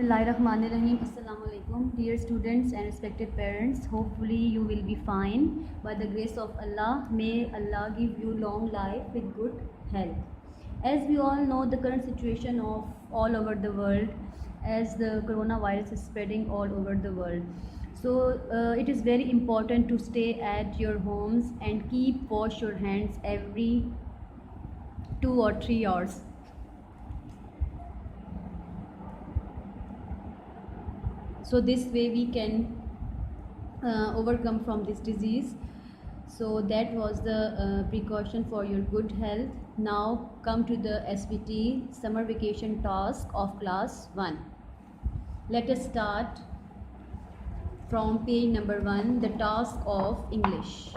Bismillahirrahmanirrahim. Assalamu alaikum. Dear students and respected parents, hopefully you will be fine. By the grace of Allah, may Allah give you long life with good health. As we all know, the current situation of all over the world, as the coronavirus is spreading all over the world. So it is very important to stay at your homes and keep wash your hands every 2 or 3 hours. So this way we can overcome from this disease. So that was the precaution for your good health. Now come to the SVT summer vacation task of class 1. Let us start from page number 1, the task of English.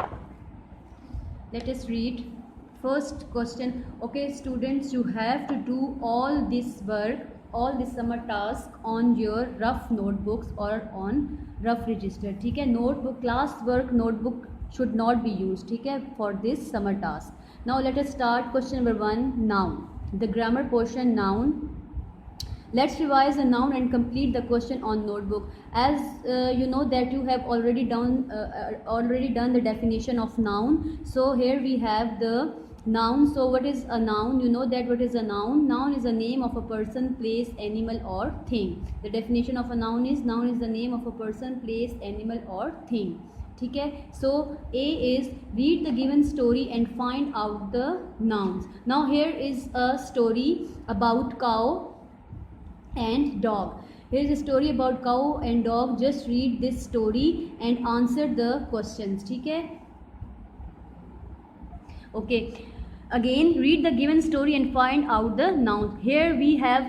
Let us read. First question. Okay students, you have to do all this work, all this summer task on your rough notebooks or on rough register. ठीक है, notebook, class work notebook should not be used. ठीक है, for this summer task. Now let us start. Question number 1, noun. The grammar portion, noun. Let's revise the noun and complete the question on notebook. As you know that you have already done the definition of noun. So here we have the noun. So what is a noun? You know that what is a noun? Noun is a name of a person, place, animal or thing. The definition of a noun is the name of a person, place, animal or thing. ठीक है. So A is read the given story and find out the nouns. Now here is a story about cow and dog. Here is a story about cow and dog. Just read this story and answer the questions. ठीक है. Okay. Again, read the given story and find out the nouns. Here we have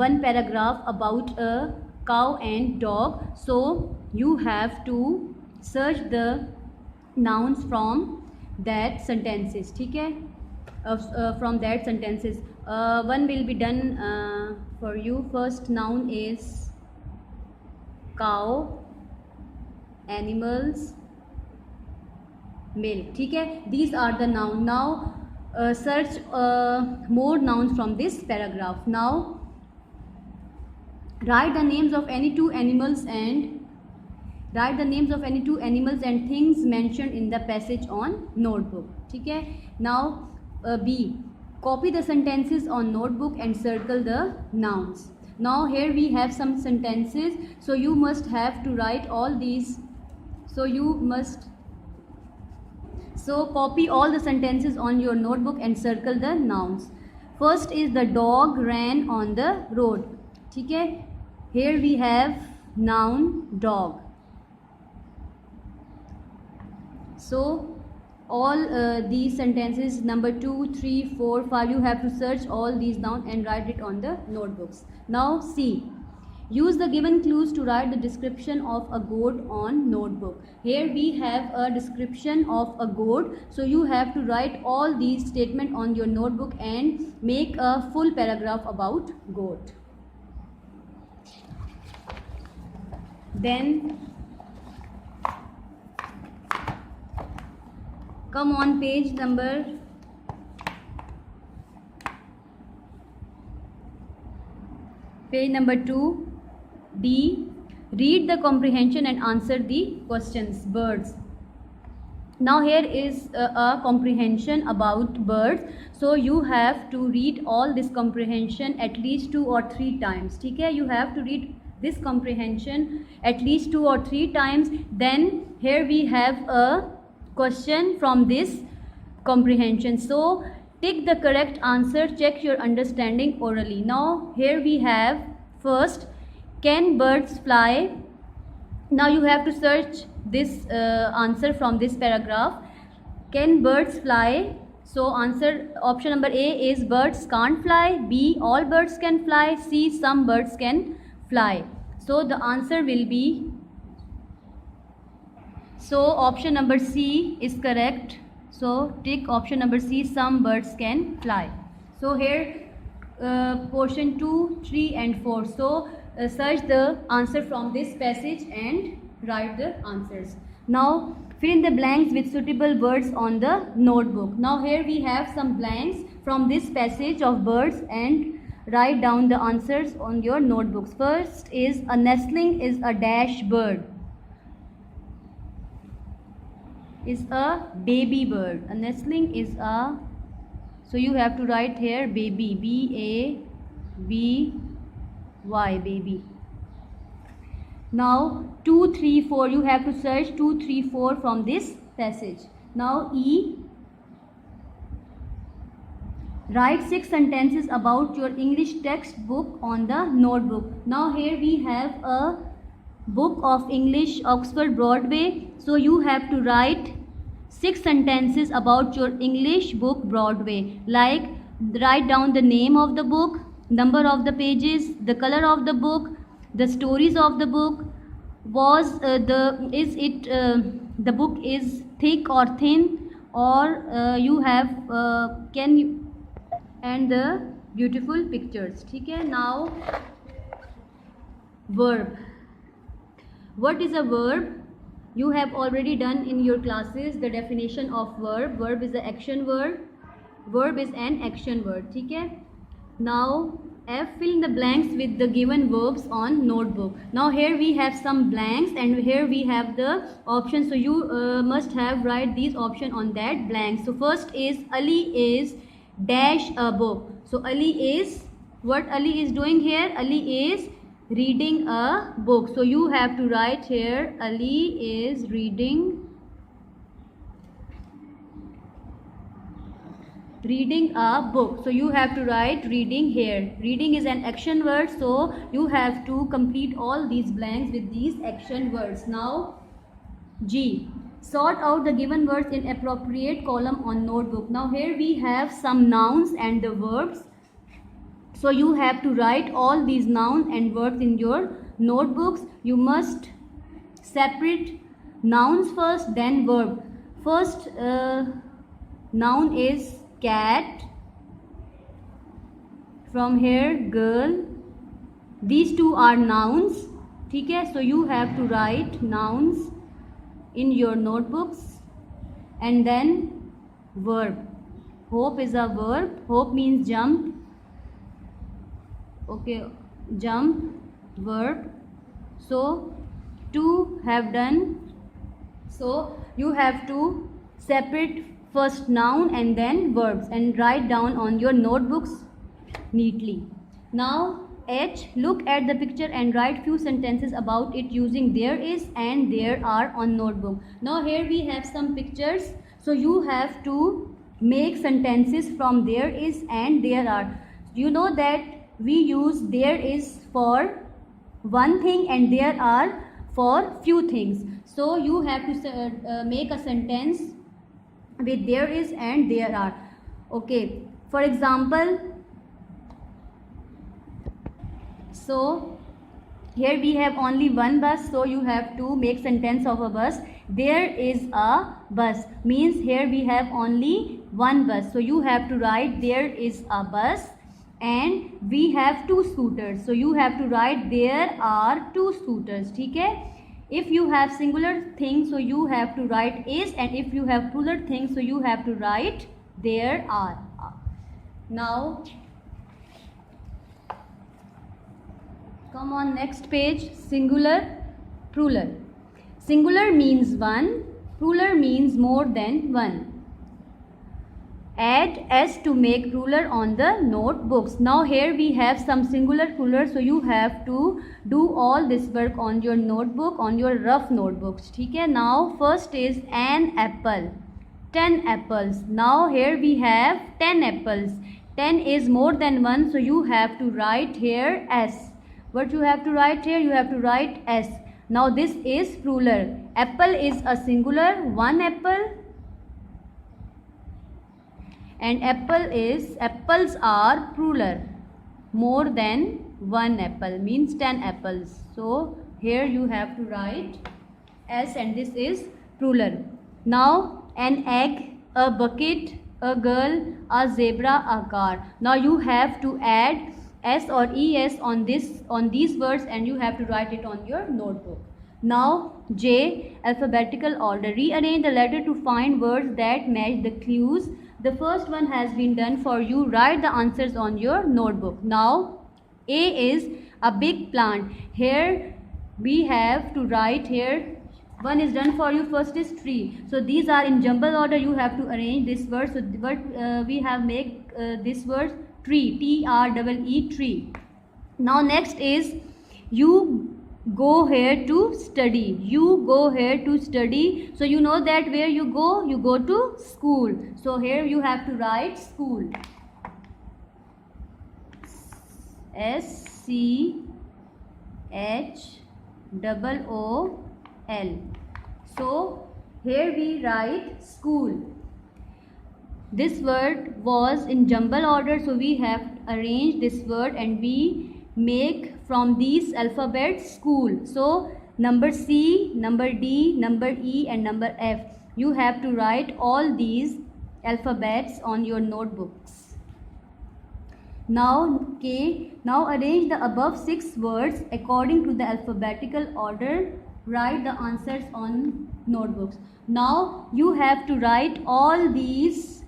one paragraph about a cow and dog. So you have to search the nouns from that sentences. ठीक है. From that sentences. One will be done for you. First noun is cow, animals, milk. ठीक है. These are the noun. Now search more nouns from this paragraph. Now write the names of any two animals and things mentioned in the passage on notebook. ठीक है. Now B, copy the sentences on notebook and circle the nouns. Now here we have some sentences, so you must have to write all these. So copy all the sentences on your notebook and circle the nouns. First is the dog ran on the road. ठीक है. Here we have noun dog. So all these sentences number 2, 3, 4, 5, you have to search all these nouns and write it on the notebooks. Now C, use the given clues to write the description of a goat on notebook. Here we have a description of a goat, so you have to write all these statements on your notebook and make a full paragraph about goat. Then come on page number 2. B, read the comprehension and answer the questions. Birds. Now here is a comprehension about birds. So you have to read all this comprehension at least 2 or 3 times. ठीक है. You have to read this comprehension at least 2 or 3 times. Then here we have a question from this comprehension. So tick the correct answer. Check your understanding orally. Now here we have first, can birds fly? Now you have to search this answer from this paragraph. Can birds fly? So answer option number A is birds can't fly. B, all birds can fly. C, some birds can fly. So the answer will be, so option number C is correct. So tick option number C, some birds can fly. So here portion 2, 3 and 4. So search the answer from this passage and write the answers. Now fill in the blanks with suitable words on the notebook. Now here we have some blanks from this passage of birds and Write down the answers on your notebooks. First is a nestling is a dash bird. Is a baby bird. A nestling is a, so you have to write here baby, B-A-B-Y, baby. Now 2, 3, 4, you have to search 2, 3, 4 from this passage. Now E, write 6 sentences about your English textbook on the notebook. Now here we have a book of English Oxford Broadway, so you have to write 6 sentences about your English book Broadway, like write down the name of the book, number of the pages, the color of the book, the stories of the book, the book is thick or thin, or you have can you, and the beautiful pictures. ठीक है. Now verb. What is a verb? You have already done in your classes the definition of verb. Verb is an action word. Verb is an action word. ठीक है. Now F, fill in the blanks with the given verbs on notebook. Now here we have some blanks and here we have the options. So you must have write these options on that blank. So first is Ali is dash a book. So Ali is, what Ali is doing here? Ali is reading a book. So you have to write here Ali is reading a book. So you have to write reading here. Reading is an action word, so you have to complete all these blanks with these action words. Now G, sort out the given words in appropriate column on notebook. Now here we have some nouns and the verbs. So you have to write all these nouns and verbs in your notebooks. You must separate nouns first, then verb. First noun is cat. From here girl. These two are nouns. ठीक है. So you have to write nouns in your notebooks, and then verb. Hope is a verb. Hope means jump. Okay, jump, verb. So two have done. So you have to separate first noun and then verbs and write down on your notebooks neatly. Now H, look at the picture and write few sentences about it using there is and there are on notebook. Now here we have some pictures, so you have to make sentences from there is and there are. You know that we use there is for one thing and there are for few things. So you have to make a sentence with there is and there are. Okay, for example, so here we have only one bus, so you have to make sentence of a bus. There is a bus means here we have only one bus, so you have to write there is a bus. And we have two scooters, so you have to write there are two scooters. ठीक है. If you have singular thing, so you have to write is, and if you have plural thing, so you have to write there are. Now come on next page. Singular, plural. Singular means one, plural means more than one. Add s to make plural on the notebooks. Now here we have some singular plural, so you have to do all this work on your notebook, on your rough notebooks. ठीक है. Now first is an apple, 10 apples. Now here we have 10 apples. 10 is more than 1, so you have to write here s. What you have to write here? You have to write s. Now this is plural. Apple is a singular, one apple. And apples are plural, more than one apple means 10 apples. So here you have to write s, and this is plural. Now an egg, a bucket, a girl, a zebra, a car. Now you have to add s or es on these words, and you have to write it on your notebook. Now J, alphabetical order. Rearrange the letter to find words that match the clues The first one has been done for you. Write the answers on your notebook. Now A is a big plant. Here we have to write here. One is done for you. First is tree. So these are in jumble order. You have to arrange this word. So what we have make this word tree. TREE, tree. Now next is you go here to study. You go here to study. So you know that where you go to school. So here you have to write school. SCHOOL. So here we write school. This word was in jumble order, so we have arranged this word and we make from these alphabets school. So number C, number D, number E and number F. You have to write all these alphabets on your notebooks. Now K. Now arrange the above 6 words according to the alphabetical order. Write the answers on notebooks. Now you have to write all these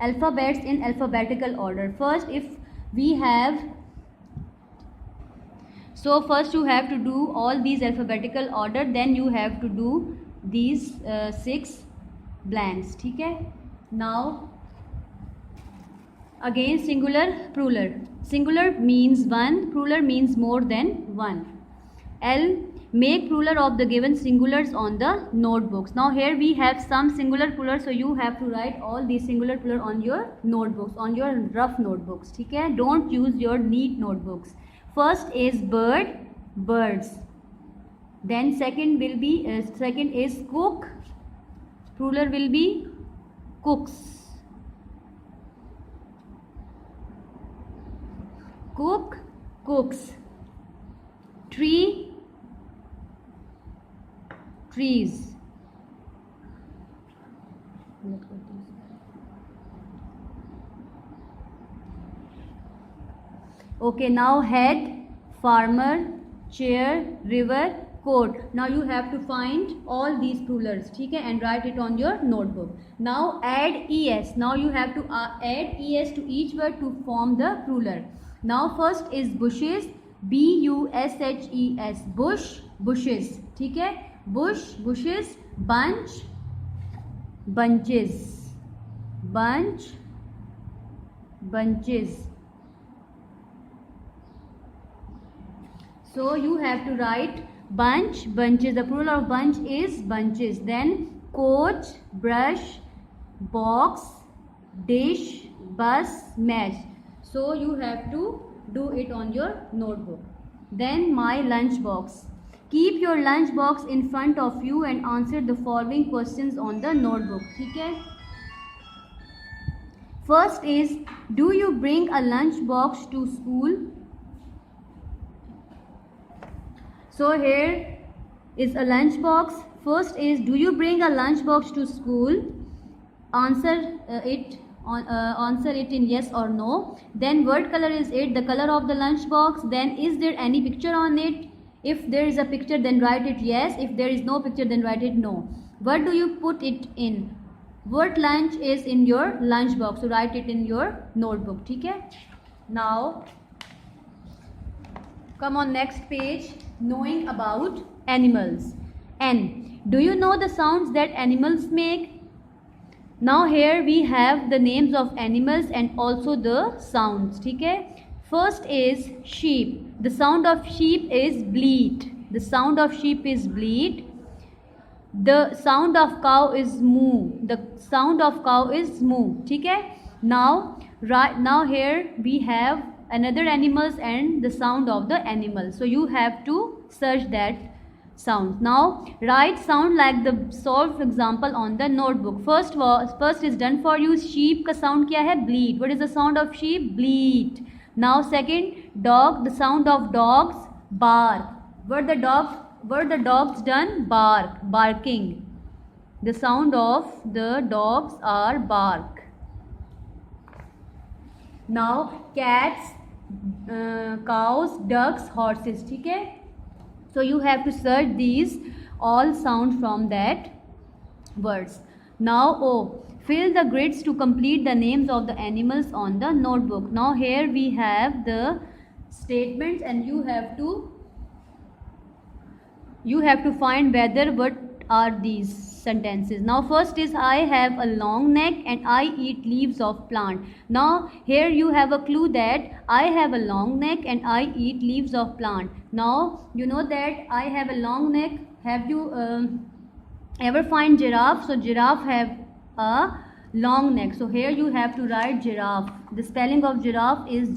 alphabets in alphabetical order. First, if we have, so first you have to do all these alphabetical order, then you have to do these 6 blanks. ठीक है? Now again singular, plural. Singular means one, plural means more than one. L. Make plural of the given singulars on the notebooks. Now here we have some singular plural, so you have to write all these singular plural on your notebooks, on your rough notebooks. ठीक है? Don't use your neat notebooks. First is bird, birds. Then second will be second is cook. Plural will be cooks. Cook, cooks. Tree, trees. Okay, now head, farmer, chair, river, coat. Now you have to find all these plurals, ठीक है, and write it on your notebook. Now add es. Now you have to add es to each word to form the plural. Now first is bushes, BUSHES, bush, bushes, ठीक है, bush, bushes. Bunch, bunches, bunch, bunches. So you have to write bunch, bunches. The plural of bunch is bunches. Then coach, brush, box, dish, bus, match. So you have to do it on your notebook. Then my lunch box. Keep your lunch box in front of you and answer the following questions on the notebook. ठीक है? First is, do you bring a lunch box to school? So here is a lunch box. First is, do you bring a lunch box to school? Answer answer it in yes or no. Then what color is it? The color of the lunch box. Then is there any picture on it? If there is a picture, then write it yes. If there is no picture, then write it no. What do you put it in? What lunch is in your lunch box? So write it in your notebook. ठीक है? Now come on next page. Knowing about animals. N. Do you know the sounds that animals make? Now here we have the names of animals and also the sounds. ठीक है? First is sheep. The sound of sheep is bleat. The sound of sheep is bleat. The sound of cow is moo. The sound of cow is moo. ठीक है? Now here we have another animals and the sound of the animal. So you have to search that sound. Now write sound like the solved example on the notebook. First is done for you. Sheep का sound क्या है? Bleat. What is the sound of sheep? Bleat. Now second, dog. The sound of dogs, bark. What the dogs done? Bark, barking. The sound of the dogs are bark. Now cats, cows, ducks, horses. ठीक है? So you have to search these all sound from that words. Now O. Fill the grids to complete the names of the animals on the notebook. Now here we have the statements and you have to find whether what are these sentences. Now first is I have a long neck and I eat leaves of plant. Now here you have a clue that I have a long neck and I eat leaves of plant. Now you know that I have a long neck. Have you ever find giraffe? So giraffe have a long neck. So here you have to write giraffe. The spelling of giraffe is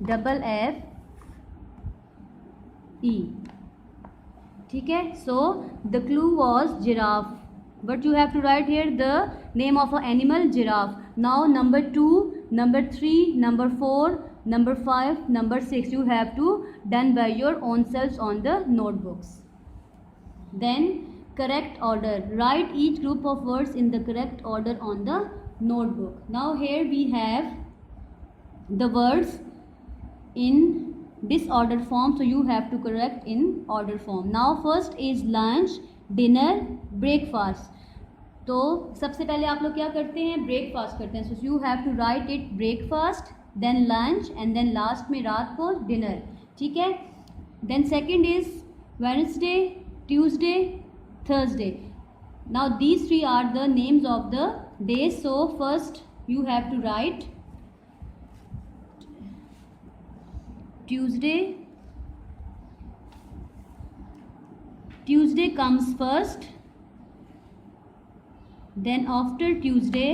GIRAFFE. ठीक है. So the clue was giraffe. But you have to write here the name of an animal, giraffe. Now number 2, number 3, number 4, number 5, number 6 you have to done by your own selves on the notebooks. Then correct order. Write each group of words in the correct order on the notebook. Now here we have the words in disorder form, so you have to correct in order form. Now first is lunch, dinner, breakfast. तो सबसे पहले आप लोग क्या करते हैं, breakfast करते हैं. So you have to write it breakfast, then lunch and then last में रात को डिनर. ठीक है. Then second is Wednesday, Tuesday, Thursday. Now these three are the names of the days. So first you have to write Tuesday. Tuesday comes first. Then after Tuesday,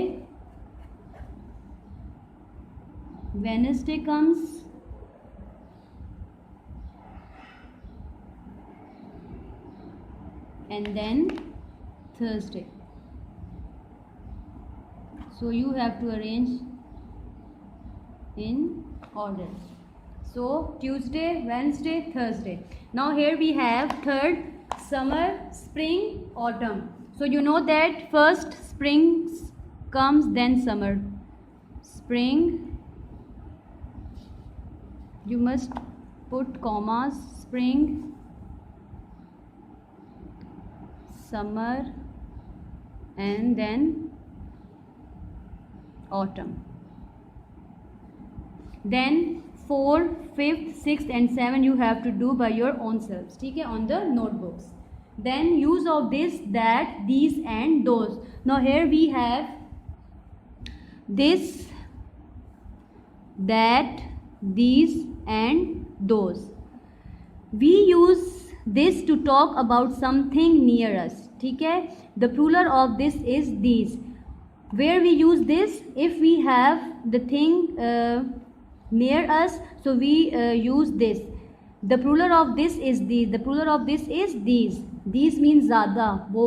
Wednesday comes. And then Thursday. So you have to arrange in order. So Tuesday, Wednesday, Thursday. Now here we have third, summer, spring, autumn. So you know that first spring comes, then summer. Spring, you must put commas. Spring, summer, and then autumn. Then 4, 5th, 6th and 7 you have to do by your own selves. ठीक है, on the notebooks. Then use of this, that, these and those. Now here we have this, that, these and those. We use this to talk about something near us. ठीक है. The plural of this is these. Where we use this, if we have the thing near us, so we use this. The plural of this is these. The plural of this is these. These means ज़्यादा, वो.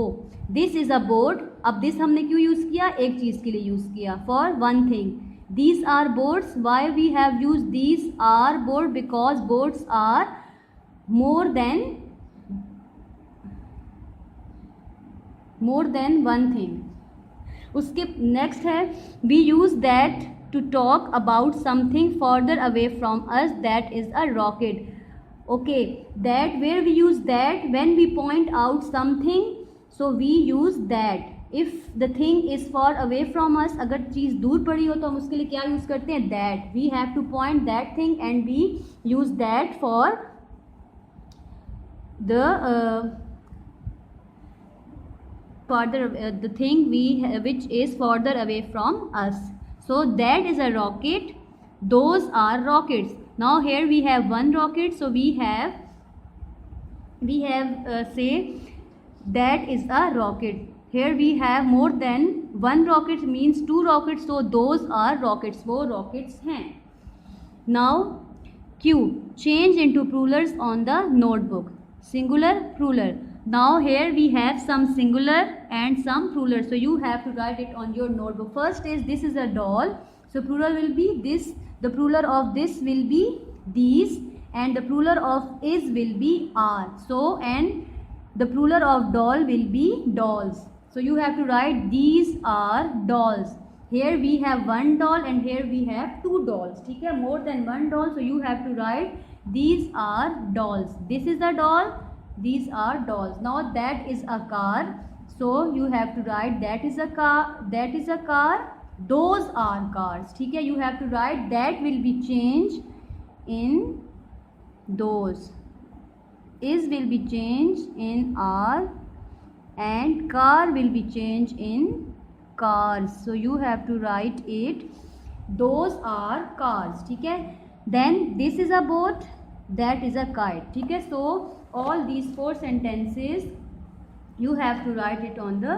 This is a board. अब this हमने क्यों use किया, एक चीज़ के लिए use किया, for one thing. These are boards. Why we have used these are board? Because boards are more than one thing. उसके next है, we use that to talk about something further away from us, that is a rocket. Okay, that, where we use that, when we point out something, so we use that. If the thing is far away from us, अगर चीज़ दूर पड़ी हो तो हम उसके लिए क्या use करते हैं, that. We have to point that thing and we use that for the the thing which is further away from us. So that is a rocket. Those are rockets. Now here we have one rocket. So we have say that is a rocket. Here we have more than one rocket, means two rockets. So those are rockets. वो rockets हैं. Now Q, change into plurals on the notebook. Singular, plural. Now here we have some singular and some plural. So you have to write it on your notebook. First is, this is a doll. So plural will be this. The plural of this will be these. And the plural of is will be are. So, and the plural of doll will be dolls. So you have to write these are dolls. Here we have one doll and here we have two dolls. ठीक है, more than one doll. So you have to write these are dolls. This is a doll These are dolls. Now that is a car. So you have to write that is a car. That is a car. Those are cars. ठीक है. You have to write that will be changed in those. Is will be changed in are, and car will be changed in cars. So you have to write it. Those are cars. ठीक है. Then this is a boat. That is a kite. ठीक है. So all these 4 sentences you have to write it on the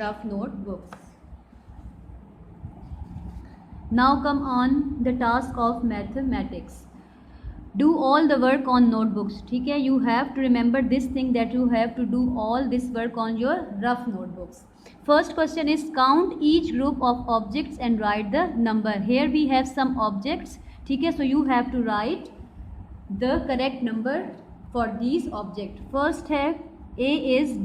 rough notebooks. Now come on the task of mathematics. Do all the work on notebooks. ठीक है. You have to remember this thing that you have to do all this work on your rough notebooks. First question is count each group of objects and write the number. Here we have some objects. ठीक है. So you have to write the correct number for these objects. First है A is,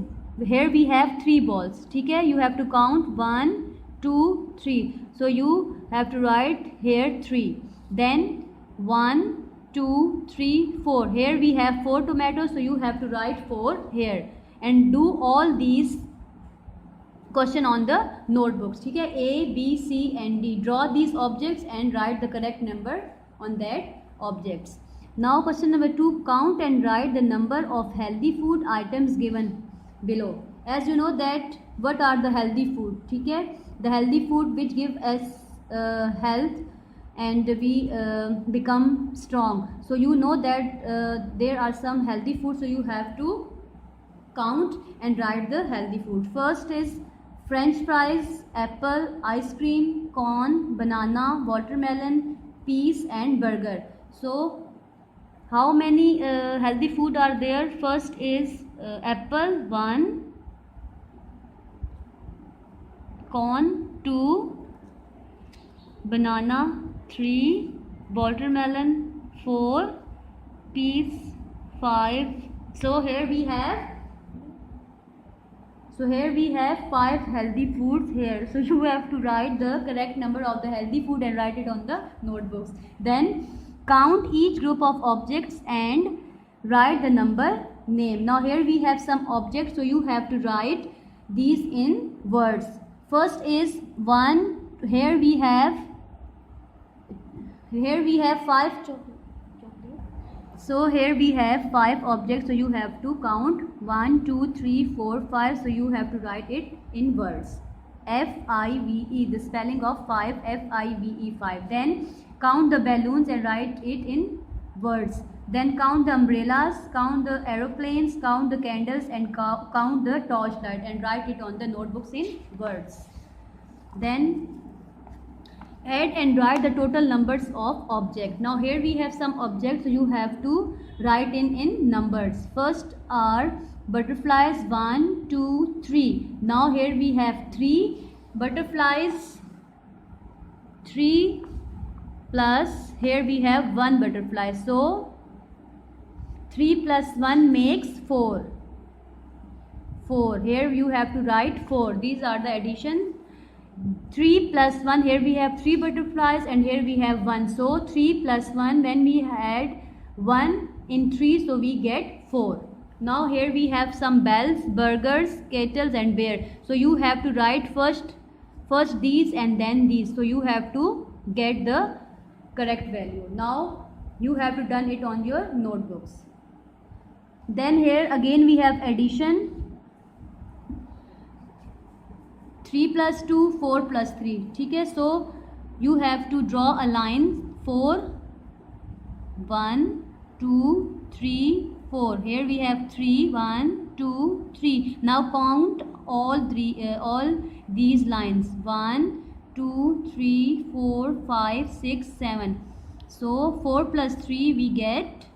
here we have 3 balls. ठीक है. You have to count 1, 2, 3. So you have to write here 3. Then 1, 2, 3, 4. Here we have 4 tomatoes. So you have to write 4 here and do all these question on the notebooks. ठीक है. A, B, C and D. Draw these objects and write the correct number on that objects. Now question number 2, count and write the number of healthy food items given below. As you know that what are the healthy food. ठीक है. The healthy food which give us health and we become strong. So you know that there are some healthy food. So you have to count and write the healthy food. First is French fries, apple, ice cream, corn, banana, watermelon, peas and burger. So how many healthy food are there? First is apple 1, corn 2, banana 3, watermelon 4, peas 5. So here we have 5 healthy foods here. So you have to write the correct number of the healthy food and write it on the notebooks. Then count each group of objects and write the number name. Now here we have some objects. So you have to write these in words. First is 1. Here we have 5 chocolates. So here we have 5 objects. So you have to count 1, 2, 3, 4, 5. So you have to write it in words. F-I-V-E, the spelling of 5, F-I-V-E, 5. Then count the balloons and write it in words. Then count the umbrellas, count the aeroplanes, count the candles and count the torchlight and write it on the notebooks in words. Then add and write the total numbers of objects. Now here we have some objects. So you have to write in numbers. First are butterflies 1, 2, 3. Now here we have 3 butterflies, 3 plus here we have 1 butterfly. So 3 plus 1 makes 4. 4. Here you have to write 4. These are the addition. 3 plus 1, here we have 3 butterflies and here we have 1. So 3 plus 1, when we add 1 in 3, so we get 4. Now here we have some bells, burgers, kettles and bear. So you have to write first these and then these. So you have to get the correct value. Now you have to done it on your notebooks. Then here again we have addition. 3 plus 2, 4 plus 3. ठीक है. So you have to draw a line. 4, 1, 2, 3, 4. Here we have 3, 1, 2, 3. Now count all these lines. 1, 2, 3, 4, 5, 6, 7. So 4 plus 3 we get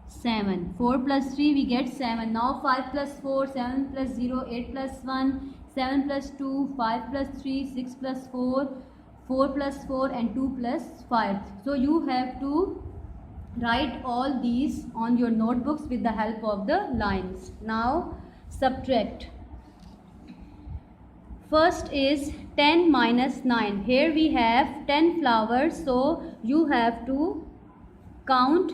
7. 4 plus 3 we get 7. Now 5 plus 4, 7 plus 0, 8 plus 1, 7 plus 2, 5 plus 3, 6 plus 4, 4 plus 4 and 2 plus 5. So you have to write all these on your notebooks with the help of the lines. Now subtract. First is 10 minus 9. Here we have 10 flowers. So you have to count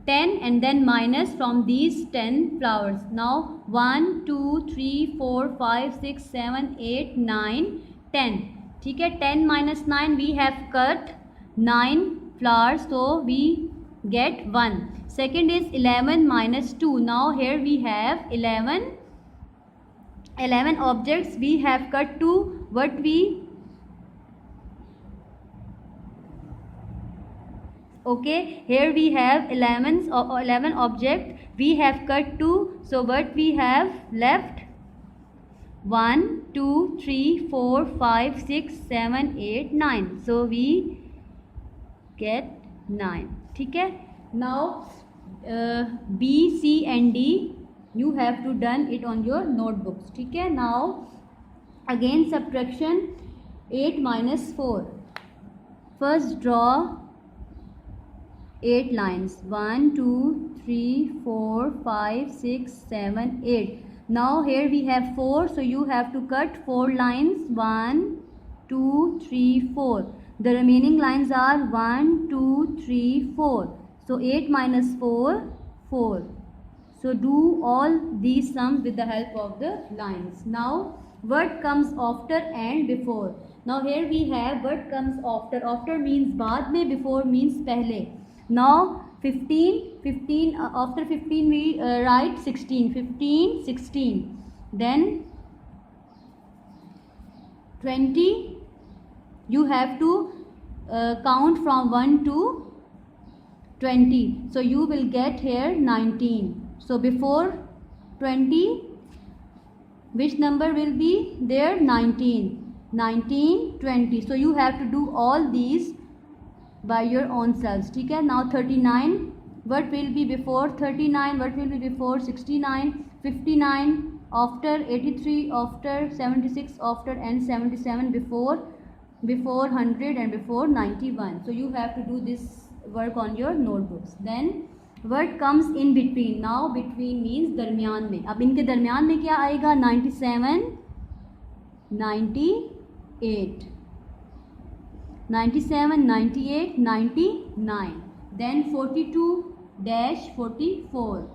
10 and then minus from these 10 flowers. Now 1 2 3 4 5 6 7 8 9 10. ठीक है, 10 minus 9 we have cut 9 flowers, so we get 1. Second is 11 minus 2. Now here we have 11 objects we have cut 2. What we okay, here we have 11 object we have cut 2, so what we have left 1 2 3 4 5 6 7 8 9, so we get 9. ठीक है, now B C and D you have to done it on your notebooks. ठीक है, now again subtraction 8 minus 4. First draw 8 lines 1 2 3 4 5 6 7 8. Now here we have 4, so you have to cut 4 lines 1 2 3 4. The remaining lines are 1 2 3 4. So 8 minus 4 4. So do all these sums with the help of the lines. Now what comes after and before. Now here we have what comes after. After means बाद में, before means पहले. Now 15 after 15 we write 16, 15 16. Then 20 you have to count from 1 to 20, so you will get here 19. So before 20 which number will be there? 19 20. So you have to do all these by your own selves. ठीक है, now 39 what will be before 39, what will be before 69, 59 after 83, after 76, after and 77, before 100 and before 91. So you have to do this work on your notebooks. Then what comes in between. Now between means दरमियान में. अब इनके दरमियान में क्या आएगा? 97 98 97 98 99. Then 42 44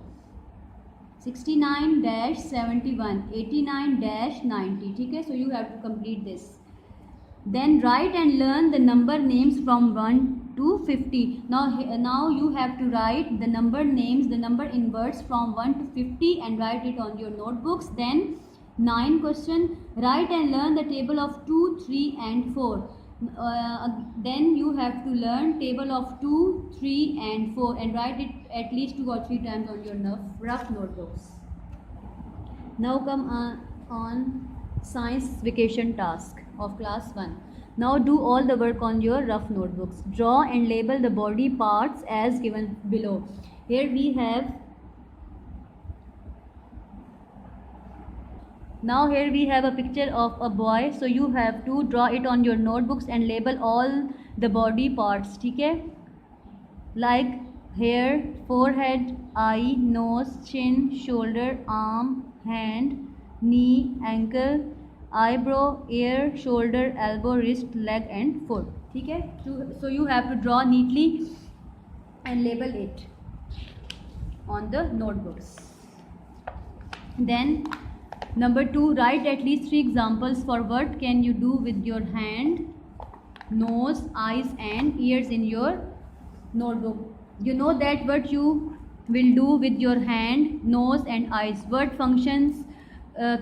69 71 89 90. ठीक है, so you have to complete this. Then write and learn the number names from 1 to 50. Now you have to write the number names, the number in words from 1 to 50 and write it on your notebooks. Then 9 question, write and learn the table of 2, 3 and 4. Then you have to learn table of 2, 3 and 4 and write it at least 2 or 3 times on your rough notebooks. Now come on science vacation task of class 1. Now do all the work on your rough notebooks. Draw and label the body parts as given below. Here we have a picture of a boy, so you have to draw it on your notebooks and label all the body parts. ठीक है, like hair, forehead, eye, nose, chin, shoulder, arm, hand, knee, ankle, eyebrow, ear, shoulder, elbow, wrist, leg and foot. ठीक है, so you have to draw neatly and label it on the notebooks. Then number 2, write at least 3 examples for what can you do with your hand, nose, eyes and ears in your notebook. You know that what you will do with your hand, nose and eyes. What functions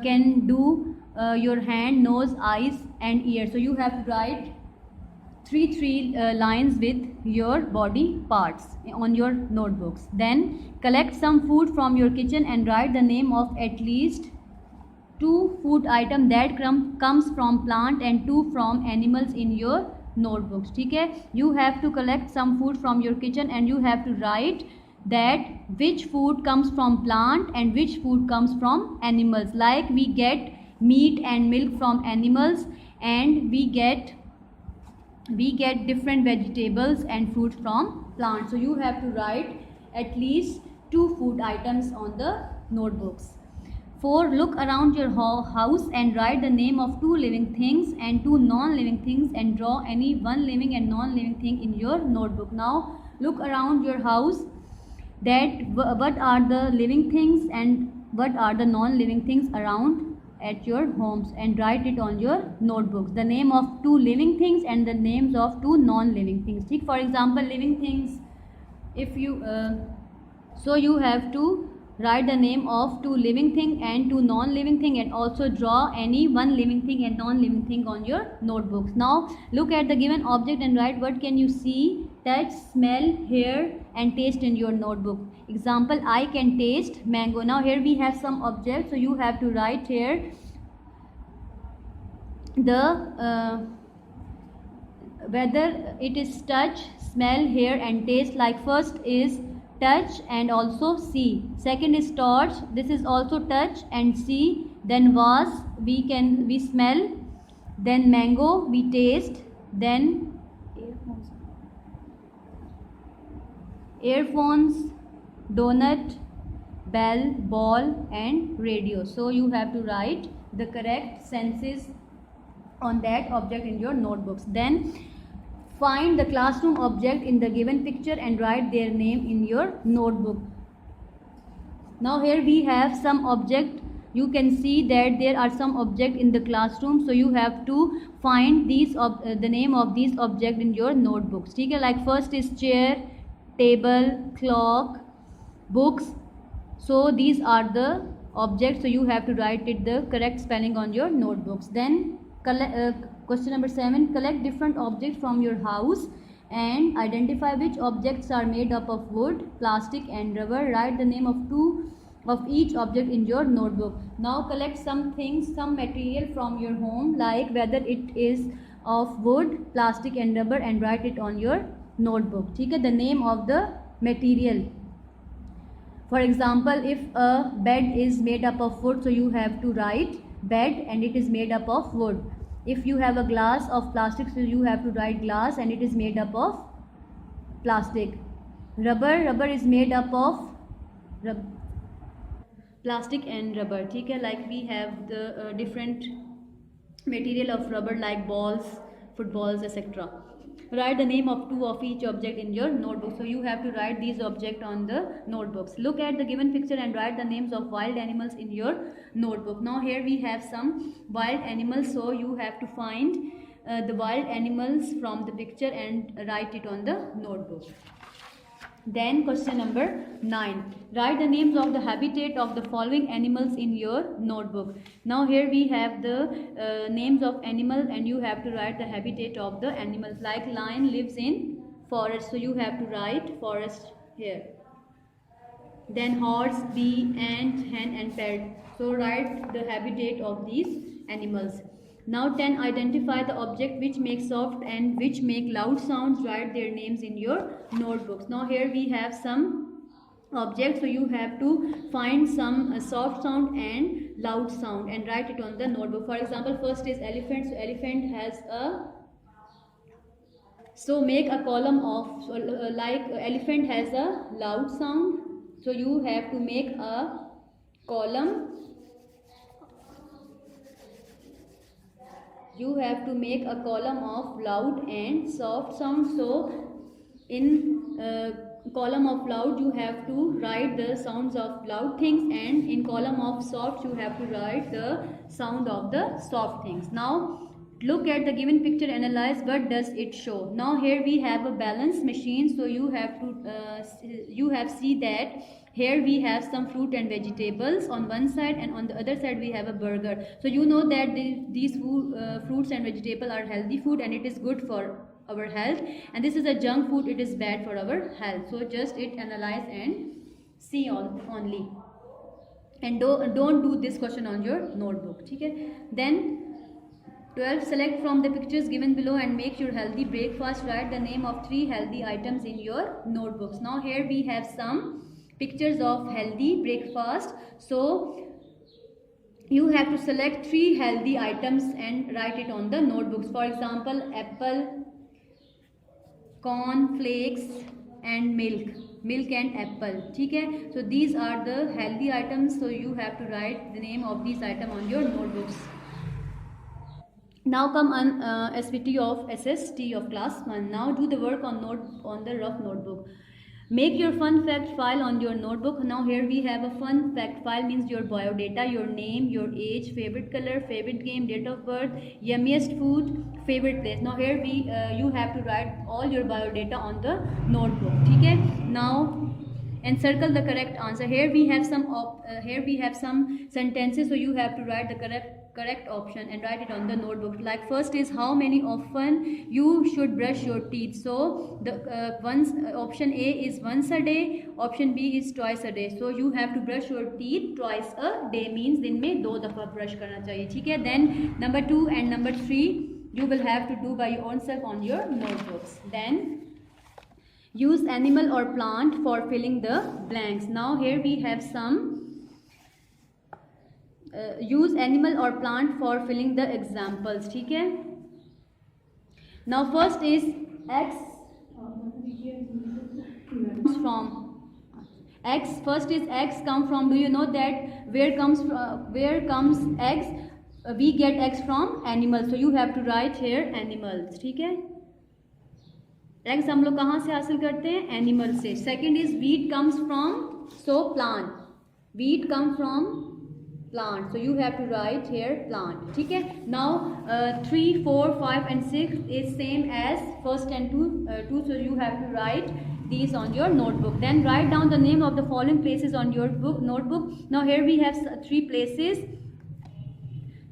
can do your hand, nose, eyes and ears. So you have to write 3 lines with your body parts on your notebooks. Then collect some food from your kitchen and write the name of at least 2 food items that comes from plant and 2 from animals in your notebooks. ठीक है, you have to collect some food from your kitchen and you have to write that which food comes from plant and which food comes from animals. Like we get meat and milk from animals and we get different vegetables and fruits from plants. So you have to write at least 2 food items on the notebooks. 4, look around your house and write the name of 2 living things and 2 non-living things and draw any 1 living and non-living thing in your notebook. Now look around your house that what are the living things and what are the non-living things around at your homes, and write it on your notebooks, the name of 2 living things and the names of 2 non-living things. ठीक, for example living things, if you so you have to write the name of 2 living thing and 2 non-living thing, and also draw any 1 living thing and non-living thing on your notebooks. Now look at the given object and write what can you see, touch, smell, hear and taste in your notebook. Example, I can taste mango. Now here we have some objects, so you have to write here the whether it is touch, smell, hear and taste. Like first is touch and also see, second is torch, this is also touch and see, then vase we smell, then mango we taste, then earphones, donut, bell, ball and radio. So you have to write the correct senses on that object in your notebooks. Then find the classroom object in the given picture and write their name in your notebook. Now here we have some object, you can see that there are some object in the classroom, so you have to find these the name of these object in your notebooks. ठीक है, like first is chair, table, clock, books. So these are the objects, so you have to write it the correct spelling on your notebooks. Then question number 7, collect different objects from your house and identify which objects are made up of wood, plastic and rubber. Write the name of 2 of each object in your notebook. Now collect some things, some material from your home, like whether it is of wood, plastic and rubber, and write it on your notebook. ठीक है, the name of the material. For example, if a bed is made up of wood, so you have to write bed and it is made up of wood. If you have a glass of plastic, so you have to write glass and it is made up of plastic. Rubber is made up of plastic and rubber. ठीक है, like we have the different material of rubber like balls, footballs, etc. Write the name of 2 of each object in your notebook. So you have to write these objects on the notebooks. Look at the given picture and write the names of wild animals in your notebook. Now here we have some wild animals, so you have to find the wild animals from the picture and write it on the notebook. Then question number 9, write the names of the habitat of the following animals in your notebook. Now here we have the names of animals and you have to write the habitat of the animals. Like lion lives in forest, so you have to write forest here. Then horse, bee, ant, hen and parrot, so write the habitat of these animals. Now 10, identify the object which make soft and which make loud sounds. Write their names in your notebooks. Now here we have some objects, so you have to find some soft sound and loud sound and write it on the notebook. For example, first is elephant, so elephant has a, so make a column of like elephant has a loud sound, so you have to make a column. You have to make a column of loud and soft sound. So in column of loud you have to write the sounds of loud things, and in column of soft you have to write the sound of the soft things. Now look at the given picture, analyze what does it show. Now here we have a balance machine, so you have to see that here we have some fruit and vegetables on one side, and on the other side we have a burger. So you know that these fruits and vegetables are healthy food and it is good for our health, and this is a junk food, it is bad for our health. So just analyze and see only, and don't do this question on your notebook. Okay? Then 12, select from the pictures given below and make your healthy breakfast. Write the name of 3 healthy items in your notebooks. Now here we have some pictures of healthy breakfast, so you have to select 3 healthy items and write it on the notebooks. For example, apple, corn flakes and milk and apple. Okay? So these are the healthy items, so you have to write the name of these items on your notebooks. Now come on SVT of SST of class 1. Now do the work on the rough notebook. Make your fun fact file on your notebook. Now here we have a fun fact file, means your biodata, your name, your age, favorite color, favorite game, date of birth, yummiest food, favorite place. Now here you have to write all your biodata on the notebook. Okay? Now encircle the correct answer. Here we have some sentences, so you have to write the correct option and write it on the notebook. Like first is how many often you should brush your teeth. So the option A is once a day, option B is twice a day. So you have to brush your teeth twice a day, means दिन में 2 दफा brush करना चाहिए. ठीक है? Then number 2 and number 3 you will have to do by your own self on your notebooks. Then use animal or plant for filling the blanks. Now here we have some use animal or plant for filling the examples. ठीक है? Now first is X from X. First is X come from. Do you know that where comes X? We get X from animals. So you have to write here animals. ठीक है? Eggs हम लोग कहाँ से हासिल करते हैं? Animal से. Second is wheat comes from, so plant. Wheat come from plant, so you have to write here plant. ठीक है? Now 3, 4, 5 and 6 is same as first and two, so you have to write these on your notebook. Then write down the name of the following places on your notebook. Now here we have 3 places.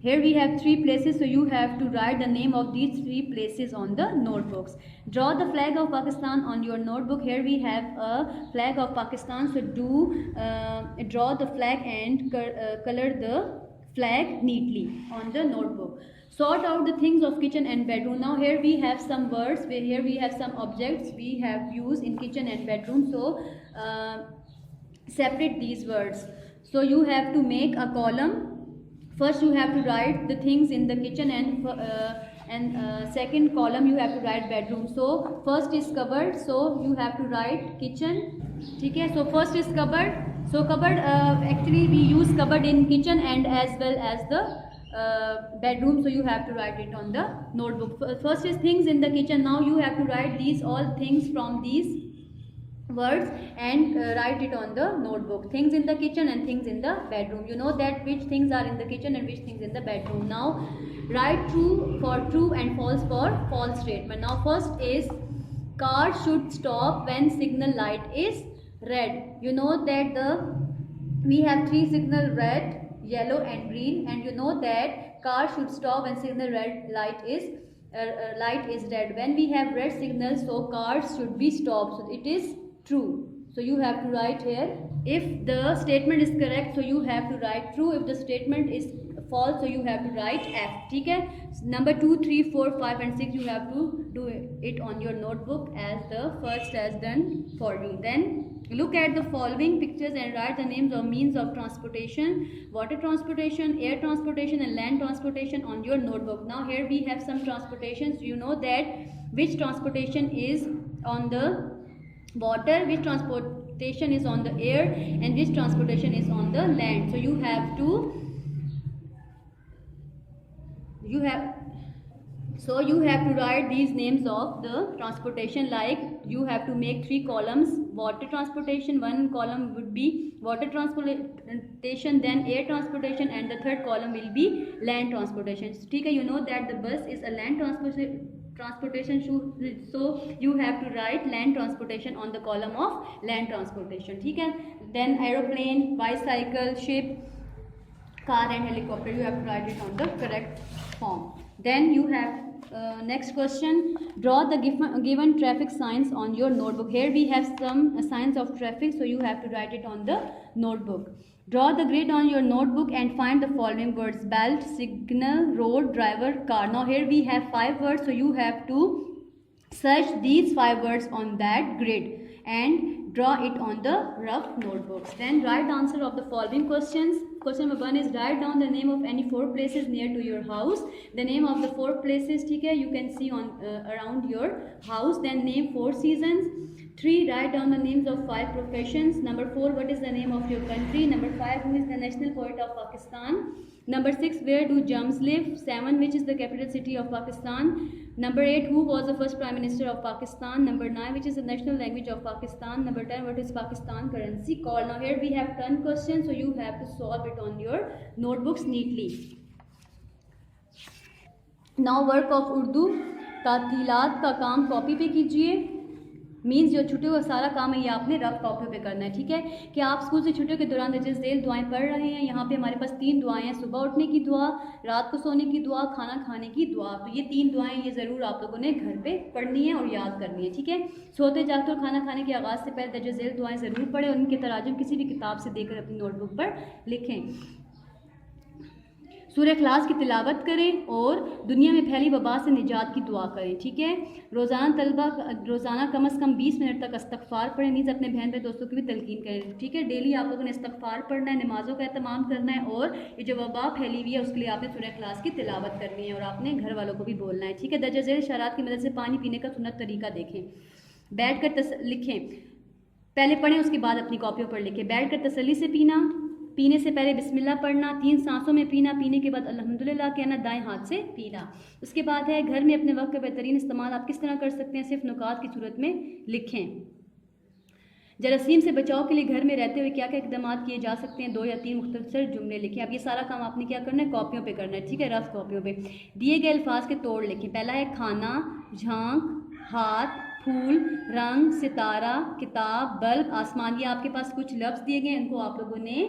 Here we have 3 places, so you have to write the name of these 3 places on the notebooks. Draw the flag of Pakistan on your notebook. Here we have a flag of Pakistan, so draw the flag and color the flag neatly on the notebook. Sort out the things of kitchen and bedroom. Now here we have some words, here we have some objects we have used in kitchen and bedroom, so separate these words. So you have to make a column. First you have to write the things in the kitchen and second column you have to write bedroom. So first is cupboard, so you have to write kitchen. ठीक है? So first is cupboard. So cupboard, actually we use cupboard in kitchen and as well as the bedroom, so you have to write it on the notebook. First is things in the kitchen. Now you have to write these all things from these words and write it on the notebook. Things in the kitchen and things in the bedroom. You know that which things are in the kitchen and which things in the bedroom. Now write true for true and false for false statement. Now first is car should stop when signal light is red. You know that we have 3 signal, red, yellow and green, and you know that car should stop when signal light is red. When we have red signal, so cars should be stopped, so it is true. So you have to write here. If the statement is correct, so you have to write true. If the statement is false, so you have to write F. ठीक है? Number 2, 3, 4, 5 and 6 you have to do it on your notebook as the first has done for you. Then look at the following pictures and write the names of means of transportation: water transportation, air transportation and land transportation on your notebook. Now here we have some transportations. You know that which transportation is on the water, which transportation is on the air and which transportation is on the land. So you have to write these names of the transportation. Like you have to make 3 columns. Water transportation, 1 column would be water transportation, then air transportation, and the 3rd column will be land transportation. ठीक है? You know that the bus is a land transportation, so you have to write land transportation on the column of land transportation. ठीक है? Then aeroplane, bicycle, ship, car and helicopter, you have to write it on the correct form. Then you have next question, draw the given traffic signs on your notebook. Here we have some signs of traffic, so you have to write it on the notebook. Draw the grid on your notebook and find the following words: belt, signal, road, driver, car. Now here we have 5 words, so you have to search these 5 words on that grid and draw it on the rough notebooks. Then write the answer of the following questions. Question number 1 is write down the name of any 4 places near to your house. The name of the 4 places, ठीक है, you can see on around your house. Then name 4 seasons. 3, write down the names of 5 professions. Number 4, what is the name of your country? Number 5, who is the national poet of Pakistan? Number 6, where do germs live? 7, which is the capital city of Pakistan? Number 8, who was the first prime minister of Pakistan? Number 9, which is the national language of Pakistan? Number 10, what is Pakistan currency called? Now here we have 10 questions, so you have to solve it on your notebooks neatly. Now work of Urdu, तातीलात का काम copy पे कीजिए। Means जो छुट्टियों का सारा काम है ये आपने रफ कॉपी पे करना है, ठीक है। कि आप स्कूल से छुट्टियों के दौरान दर्ज झेल दुआएं पढ़ रहे हैं। यहाँ पे हमारे पास 3 दुआएं हैं, सुबह उठने की दुआ, रात को सोने की दुआ, खाना खाने की दुआ। तो ये 3 दुआएं ये ज़रूर आप लोगों ने घर पे पढ़नी है और याद करनी है, ठीक है। सोते जागते और खाना खाने के आगाज़ से पहले दर्ज झेल दुआएं ज़रूर पढ़ें और उनके तराजुम किसी भी किताब से देकर अपनी नोटबुक पर लिखें। सूरह इखलास की तिलावत करें और दुनिया में फैली वबा से निजात की दुआ करें, ठीक है। रोज़ाना कम से कम 20 मिनट तक इस्तग़फ़ार पढ़ें। नीज़ अपने बहन भाई दोस्तों की भी तलकीन करें, ठीक है। डेली आप लोगों ने इस्तग़फ़ार पढ़ना है, नमाज़ों का एहतमाम करना है और ये जो वबा फैली हुई है उसके लिए आपने सूरह इखलास की तिलावत करनी है और आपने घर वालों को भी बोलना है, ठीक है। दर्ज झेल इशारात की मदद से पानी पीने का सुन्नत तरीका देखें। बैठ कर लिखें, पहले पढ़ें उसके बाद अपनी कॉपियों पर लिखें। बैठ कर तसल्ली से पीना, पीने से पहले बिस्मिल्लाह पढ़ना, 3 सांसों में पीना, पीने के बाद अल्हम्दुलिल्लाह कहना, दाएं हाथ से पीना। उसके बाद है घर में अपने वक्त का बेहतरीन इस्तेमाल आप किस तरह कर सकते हैं, सिर्फ नुकात की सूरत में लिखें। जरासीम से बचाव के लिए घर में रहते हुए क्या क्या इकदाम किए जा सकते हैं, 2 या 3 मुख्तसर जुमले लिखें। अब ये सारा काम आपने क्या करना है, कॉपियों पे करना है, ठीक है, रफ कॉपियों पे। दिए गए अल्फाज के तोड़ लिखें। पहला है खाना, झांक, हाथ, फूल, रंग, सितारा, किताब, बल्ब, आसमान। ये आपके पास कुछ लफ्ज़ दिए गए हैं, इनको आप लोगों ने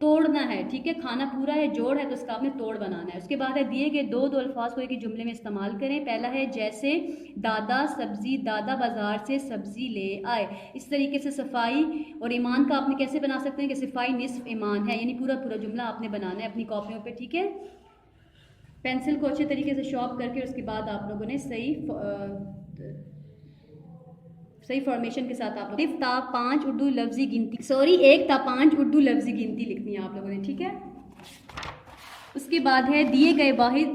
तोड़ना है, ठीक है। खाना पूरा है, जोड़ है तो इसका आपने तोड़ बनाना है। उसके बाद है दिए गए दो अल्फाज को एक ही जुमले में इस्तेमाल करें। पहला है जैसे दादा सब्जी, दादा बाजार से सब्जी ले आए। इस तरीके से सफाई और ईमान का आपने कैसे बना सकते हैं कि सफाई निस्फ ईमान है, यानी पूरा पूरा जुमला आपने बनाना है अपनी कॉपियों पे, ठीक है। पेंसिल को अच्छे तरीके से शॉर्प करके उसके बाद आप लोगों ने सही फॉर्मेशन के साथ आप लोग 1 उर्दू लफ्जी गिनती लिखनी है आप लोगों ने, ठीक है। उसके बाद है दिए गए वाहिद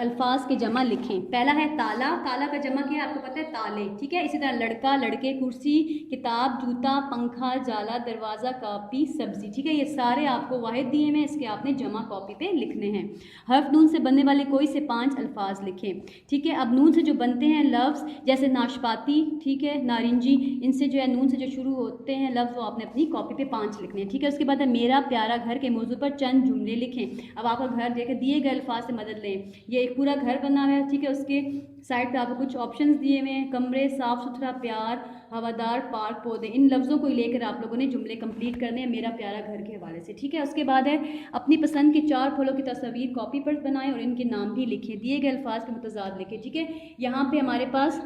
अल्फाज के जमा लिखें। पहला है ताला, ताला का जमा क्या है आपको पता है, ताले, ठीक है। इसी तरह लड़का, लड़के, कुर्सी, किताब, जूता, पंखा, जाला, दरवाज़ा, कापी, सब्जी, ठीक है। ये सारे आपको वाहिद दिए हैं, इसके आपने जमा कॉपी पे लिखने हैं। हर्फ नून से बनने वाले कोई से 5 अल्फाज लिखें, ठीक है। अब नून से जो बनते हैं लफ्ज़ जैसे नाशपाती, ठीक है, नारंगी, इनसे जो है नून से जो शुरू होते हैं लफ्ज़ वो आपने अपनी कॉपी पे 5 लिखने हैं, ठीक है। उसके बाद है मेरा प्यारा घर के मौजू पर चंद जुमले लिखें। अब आपका घर देखें, दिए गए अल्फाज से मदद लें। ये एक पूरा घर बना हुआ है, ठीक है। उसके साइड पे आपको कुछ ऑप्शंस दिए हुए हैं, कमरे, साफ़ सुथरा, प्यार, हवादार, पार्क, पौधे। इन लफ्ज़ों को लेकर आप लोगों ने जुमले कंप्लीट करने हैं मेरा प्यारा घर के हवाले से, ठीक है। उसके बाद है अपनी पसंद के 4 फलों की तस्वीर कॉपी पर बनाएं और इनके नाम भी लिखें। दिए गए अल्फाज के मुतज़ाद लिखें, ठीक है। यहाँ पे हमारे पास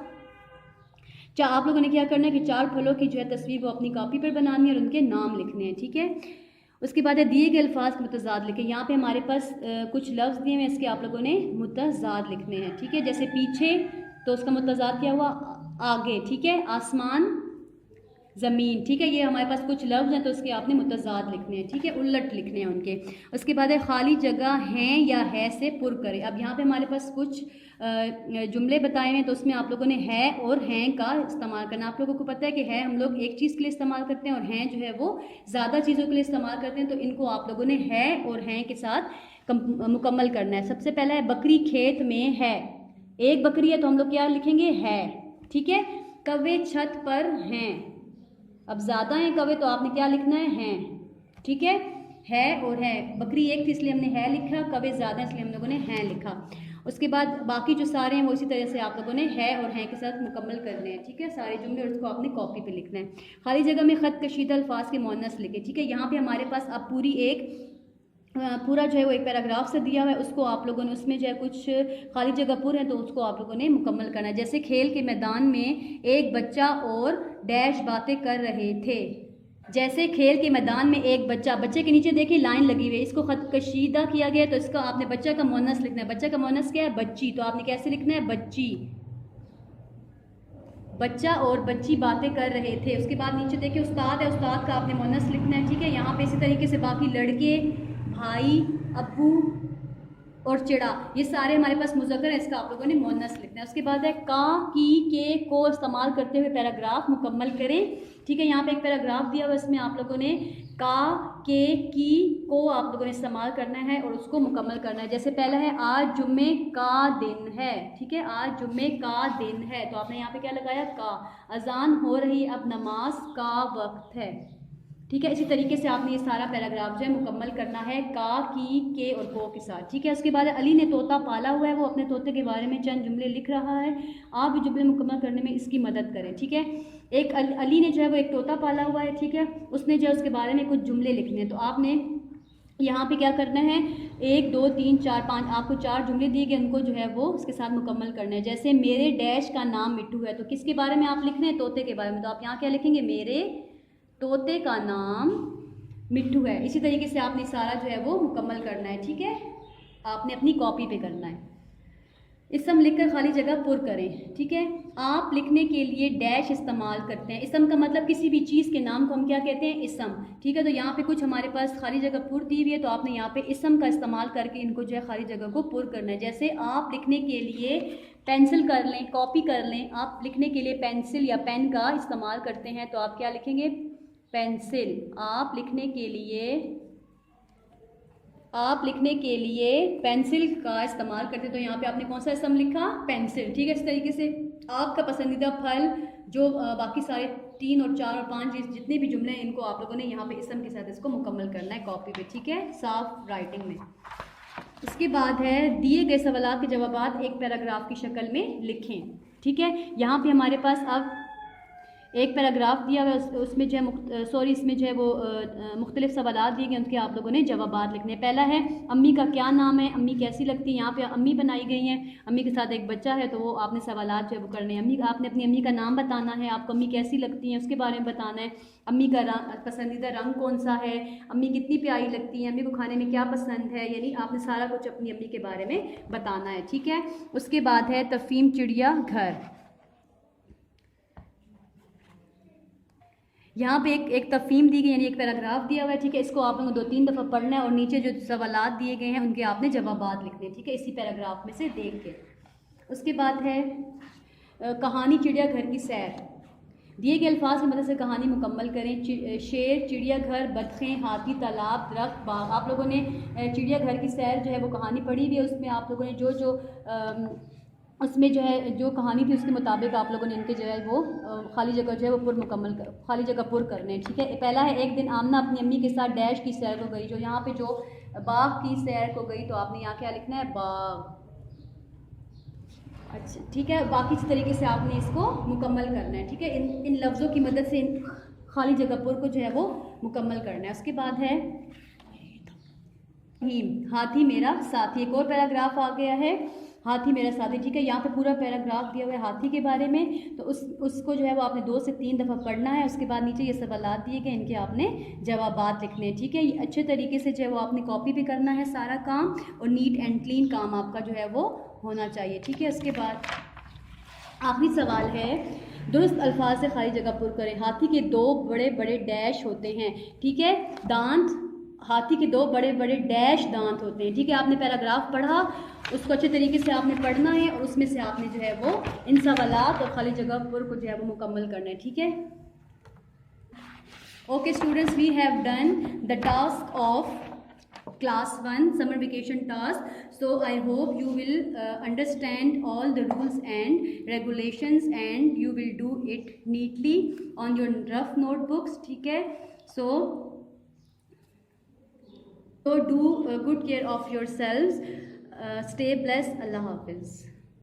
आप लोगों ने क्या करना है कि 4 फलों की जो है तस्वीर वो अपनी कॉपी पर बनानी है और उनके नाम लिखने हैं, ठीक है। उसके बाद है दिए गए अल्फाज के मुतज़ाद लिखें। यहाँ पे हमारे पास कुछ लफ्ज़ दिए हैं, इसके आप लोगों ने मुतज़ाद लिखने हैं, ठीक है। जैसे पीछे तो उसका मुतज़ाद क्या हुआ, आगे, ठीक है। आसमान, ज़मीन, ठीक है। ये हमारे पास कुछ लफ्ज़ हैं तो उसके आपने मुतज़ाद लिखने हैं, ठीक है, उलट लिखने हैं उनके। उसके बाद है खाली जगह हैं या है से पुर करें। अब यहाँ पे हमारे पास कुछ जुमले बताए हैं तो उसमें आप लोगों ने है और हैं का इस्तेमाल करना। आप लोगों को पता है कि है हम लोग एक चीज़ के लिए इस्तेमाल करते हैं और हैं जो है वो ज़्यादा चीज़ों के लिए इस्तेमाल करते हैं, तो इनको आप लोगों ने है और हैं के साथ मुकम्मल करना है। सबसे पहला है बकरी खेत में है। एक बकरी है तो हम लोग क्या लिखेंगे, है, ठीक है। कौवे छत पर हैं। अब ज़्यादा हैं कौवे तो आपने क्या लिखना है, हैं, ठीक है और है। बकरी एक थी इसलिए हमने है लिखा, कौवे ज़्यादा इसलिए हम लोगों ने हैं लिखा। उसके बाद बाकी जो सारे हैं वो इसी तरह से आप लोगों ने है और हैं के साथ मुकम्मल करने हैं, ठीक है, सारे जुमले, और उसको आपने कॉपी पे लिखना है। खाली जगह में ख़त कशीदा अल्फाज के मुअन्नस लिखे, ठीक है। यहाँ पे हमारे पास अब पूरा जो है वो एक पैराग्राफ से दिया हुआ है, उसको आप लोगों ने उसमें जो है कुछ खाली जगह पूरे हैं तो उसको आप लोगों ने मुकम्मल करना है। जैसे खेल के मैदान में एक बच्चा और डैश बातें कर रहे थे। जैसे खेल के मैदान में एक बच्चा, बच्चे के नीचे देखिए लाइन लगी हुई है, इसको खत कशीदा किया गया तो इसका आपने बच्चा का मुअन्नस लिखना है। बच्चा का मुअन्नस क्या है, बच्ची, तो आपने कैसे लिखना है, बच्ची। बच्चा और बच्ची बातें कर रहे थे। उसके बाद नीचे देखिए उस्ताद है, उस्ताद का आपने मुअन्नस लिखना है, ठीक है। यहाँ पे इसी तरीके से बाकी लड़के, भाई, अब्बू और चिड़ा, ये सारे हमारे पास मुज़क्कर है, इसका आप लोगों ने मुअन्नस लिखना है। उसके बाद है का, की, के, को इस्तेमाल करते हुए पैराग्राफ मुकम्मल करें। ठीक है, यहाँ पे एक पैराग्राफ दिया हुआ है, इसमें आप लोगों ने का, के, की, को आप लोगों ने इस्तेमाल करना है और उसको मुकम्मल करना है। जैसे पहला है आज जुम्मे का दिन है। ठीक है, आज जुम्मे का दिन है, तो आपने यहाँ पे क्या लगाया, का। अजान हो रही, अब नमाज का वक्त है। ठीक है, इसी तरीके से आपने ये सारा पैराग्राफ जो है मुकम्मल करना है का, की, के और को के साथ। ठीक है, उसके बाद अली ने तोता पाला हुआ है, वो अपने तोते के बारे में चंद जुमले लिख रहा है, आप भी जुमले मुकम्मल करने में इसकी मदद करें। ठीक है, एक अली ने जो है वो एक तोता पाला हुआ है। ठीक है, उसने जो है उसके बारे में कुछ जुमले लिखने हैं, तो आपने यहाँ पे क्या करना है, 1 2 3 4 5 आपको 4 जुमले दिए गए, उनको जो है वो उसके साथ मुकम्मल करना है। जैसे मेरे डैश का नाम मिट्टू है, तो किसके बारे में आप लिख रहे हैं, तोते के बारे में, तो आप यहाँ क्या लिखेंगे, मेरे तोते का नाम मिट्टू है। इसी तरीके से आपने सारा जो है वो मुकम्मल करना है। ठीक है, आपने अपनी कॉपी पे करना है। इसम लिखकर खाली जगह पुर करें। ठीक है, आप लिखने के लिए डैश इस्तेमाल करते हैं। इसम का मतलब किसी भी चीज़ के नाम को हम क्या कहते हैं, इसम। ठीक है, तो यहाँ पे कुछ हमारे पास खाली जगह पुर दी हुई है, तो आपने यहाँ पे इसम का इस्तेमाल करके इनको जो है खाली जगह को पुर करना है। जैसे आप लिखने के लिए पेंसिल कर लें, कॉपी कर लें, आप लिखने के लिए पेंसिल या पेन का इस्तेमाल करते हैं, तो आप क्या लिखेंगे, पेंसिल। आप लिखने के लिए पेंसिल का इस्तेमाल करते, तो यहाँ पे आपने कौन सा इसम लिखा, पेंसिल। ठीक है, इस तरीके से आपका पसंदीदा फल जो बाकी सारे 3 और 4 और 5 जितने भी जुमले हैं, इनको आप लोगों ने यहाँ पे इसम के साथ इसको मुकम्मल करना है कॉपी पे। ठीक है, साफ राइटिंग में। इसके बाद है दिए गए सवालात के जवाबात एक पैराग्राफ की शक्ल में लिखें। ठीक है, यहाँ पे हमारे पास अब एक पैराग्राफ दिया हुआ है, उसमें जो है इसमें जो है वो मुख्तलिफ सवालात दिए गए, उनके आप लोगों ने जवाबात लिखने हैं। पहला है अम्मी का क्या नाम है, अम्मी कैसी लगती है, यहाँ पे अम्मी बनाई गई हैं, अम्मी के साथ एक बच्चा है, तो वो आपने सवालात जो है वो करने हैं। अम्मी, आपने अपनी अम्मी का नाम बताना है, आपको अम्मी कैसी लगती हैं उसके बारे में बताना है, अम्मी का पसंदीदा रंग कौन सा है, अम्मी कितनी प्यारी लगती हैं, अम्मी को खाने में क्या पसंद है, यानी आपने सारा कुछ अपनी अम्मी के बारे में बताना है। ठीक है, उसके बाद है तफहीम चिड़िया घर। यहाँ पे एक तफहीम दी गई, यानी एक पैराग्राफ दिया हुआ है। ठीक है, इसको आप लोगों को 2-3 दफ़ा पढ़ना है और नीचे जो सवालात दिए गए हैं उनके आपने जवाबात लिखने हैं। ठीक है, इसी पैराग्राफ में से देख के। उसके बाद है कहानी चिड़ियाघर की सैर। दिए गए अल्फाज की मदद से कहानी मुकम्मल करें। शेर, चिड़ियाघर, बतखें, हाथी, तालाब, दरख्त, बाग। आप लोगों ने चिड़ियाघर की सैर जो है वो कहानी पढ़ी हुई है, उसमें आप लोगों ने उसमें जो है जो कहानी थी उसके मुताबिक आप लोगों ने इनके जो है वो खाली जगह जो है वो खाली जगह पुर करने हैं। ठीक है, पहला है एक दिन आमना अपनी अम्मी के साथ डैश की सैर को गई। जो यहाँ पे जो बाग की सैर को गई, तो आपने यहाँ क्या लिखना है, बाग। अच्छा, ठीक है, बाकी इस तरीके से आपने इसको मुकम्मल करना है। ठीक है, इन लफ्ज़ों की मदद से इन खाली जगह पुर को जो है वो मुकम्मल करना है। उसके बाद है हाथी मेरा साथी। एक और पैराग्राफ आ गया है, हाथी मेरा साथी। ठीक है, यहाँ पे पूरा पैराग्राफ दिया हुआ है हाथी के बारे में, तो उसको जो है वो आपने 2 से 3 दफ़ा पढ़ना है। उसके बाद नीचे ये सवालात दिए गए, इनके आपने जवाबात लिखने हैं। ठीक है, ये अच्छे तरीके से जो है वो आपने कॉपी भी करना है सारा काम, और नीट एंड क्लीन काम आपका जो है वो होना चाहिए। ठीक है, उसके बाद आखिरी सवाल है दुरुस्त अल्फाज से खाली जगह पुर करें। हाथी के 2 बड़े बड़े डैश होते हैं। ठीक है, दांत, हाथी के 2 बड़े बड़े डैश दांत होते हैं। ठीक है, आपने पैराग्राफ पढ़ा, उसको अच्छे तरीके से आपने पढ़ना है और उसमें से आपने जो है वो इन सवालात और खाली जगह पुर को जो है वो मुकम्मल करना है। ठीक है, okay students, we have done the task of class 1 summer vacation task. So I hope you will understand all the rules and regulations and you will do it neatly on your rough notebooks. ठीक है, so do good care of yourselves. Stay blessed. Allah Hafiz.